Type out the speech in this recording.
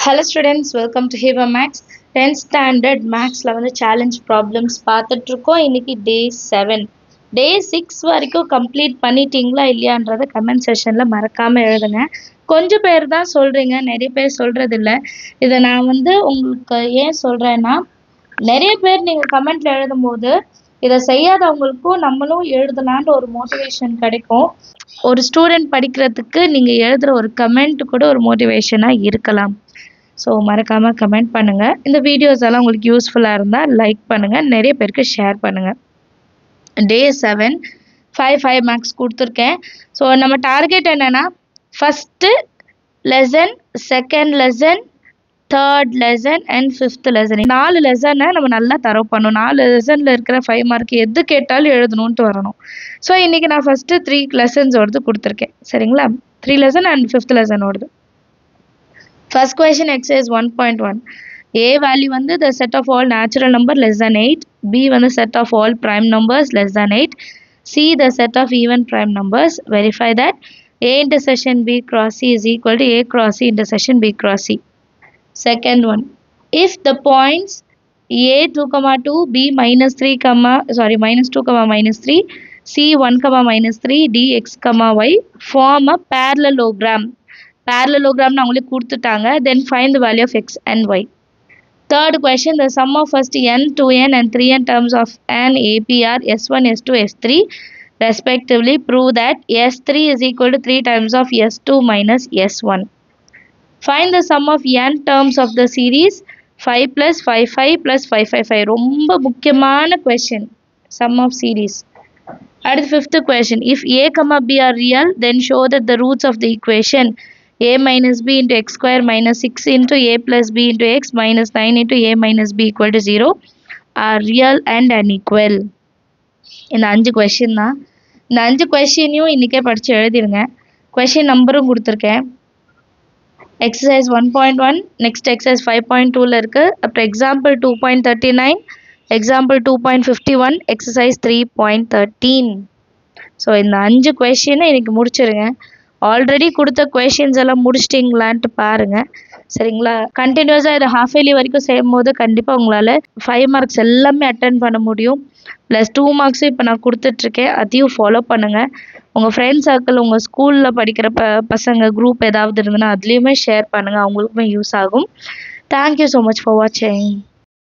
Hello students, welcome to Hiba Max 10th standard Maxல வந்து challenge problems பார்த்துட்டு இருக்கோம். இன்னைக்கு day 7 day 6 வரைக்கும் கம்ப்ளீட் பண்ணிட்டீங்களா இல்லையான்றத கமெண்ட் செஷன்ல மறக்காம எழுதுங்க. கொஞ்சம் பேர் தான் சொல்றீங்க, நிறைய பேர் சொல்றது இல்ல. இதை நான் வந்து உங்களுக்கு ஏன் சொல்றேன்னா, நிறைய பேர் நீங்க கமெண்ட்ல எழுதும்போது இதை செய்யாதவங்களுக்கும் நம்மளும் எழுதலான்ற ஒரு மோட்டிவேஷன் கிடைக்கும். ஒரு ஸ்டூடெண்ட் படிக்கிறதுக்கு நீங்க எழுதுற ஒரு கமெண்ட் கூட ஒரு மோட்டிவேஷனா இருக்கலாம். ஸோ மறக்காமல் கமெண்ட் பண்ணுங்கள். இந்த வீடியோஸ் எல்லாம் உங்களுக்கு யூஸ்ஃபுல்லாக இருந்தால் லைக் பண்ணுங்கள், நிறைய பேருக்கு ஷேர் பண்ணுங்கள். டே 7 5 மார்க்ஸ் கொடுத்துருக்கேன். ஸோ நம்ம டார்கெட் என்னென்னா, first lesson, second lesson, third lesson and fifth lesson, 4 லெசனை நம்ம நல்லா தரவு பண்ணணும். 4 லெசனில் இருக்கிற 5 மார்க் எது கேட்டாலும் எழுதணுன்ட்டு வரணும். ஸோ இன்றைக்கி நான் ஃபஸ்ட்டு 3 லெசன்ஸோடது கொடுத்துருக்கேன். சரிங்களா? 3 lesson and 5th லெசனோடது. First question, exercise 1.1. A value வந்து the set of all natural number less than 8. B வந்து set of all prime numbers less than 8. C the set of even prime numbers. Verify that A intersection B cross C is equal to A cross C intersection B cross C. Second one. If the points A 2, 2, B minus 3, minus 2, minus 3, C 1, minus 3, D x, y form a parallelogram. Parallelogram அவங்களுக்கு கொடுத்துட்டாங்க. Then find the value of x and y. Third question, the sum of first n, 2n and 3n terms of an AP are S1, S2, S3 respectively. Prove that S3 is equal to 3 times of S2 minus S1. Find the sum of n terms of the series 5 plus 5, 5 plus 5, 5, 5. ரொம்ப முக்கியமான question. Sum of series. At the fifth question, if A, B are real, then show that the roots of the equation A minus B into x square minus 6 into A plus B into x minus 9 into A minus B equal to 0 are real and unequal. இந்த 5 question தான். இந்த 5 questionையும் இன்றைக்கே படித்து எழுதிருங்க. question நம்பரும் கொடுத்துருக்கேன். exercise 1.1, next exercise 5.2ல இருக்குது. அப்புறம் example 2.39, example 2.51, exercise 3.13. So இந்த 5 questionை இன்றைக்கி முடிச்சிருங்க. ஆல்ரெடி கொடுத்த கொஷின்ஸ் எல்லாம் முடிச்சிட்டிங்களான்ட்டு பாருங்கள். சரிங்களா? கண்டினியூஸாக இதை ஹாஃப் இயர்லி வரைக்கும் செய்யும் போது கண்டிப்பாக உங்களால் 5 மார்க்ஸ் எல்லாமே அட்டன் பண்ண முடியும். ப்ளஸ் 2 மார்க்ஸும் இப்போ நான் கொடுத்துட்ருக்கேன், அதையும் ஃபாலோ பண்ணுங்கள். உங்கள் ஃப்ரெண்ட்ஸ் சர்க்கிள், உங்கள் ஸ்கூலில் படிக்கிற பசங்க குரூப் ஏதாவது இருந்ததுன்னா அதுலேயுமே ஷேர் பண்ணுங்கள், அவங்களுக்குமே யூஸ் ஆகும். தேங்க்யூ ஸோ மச் ஃபார் வாட்சிங்.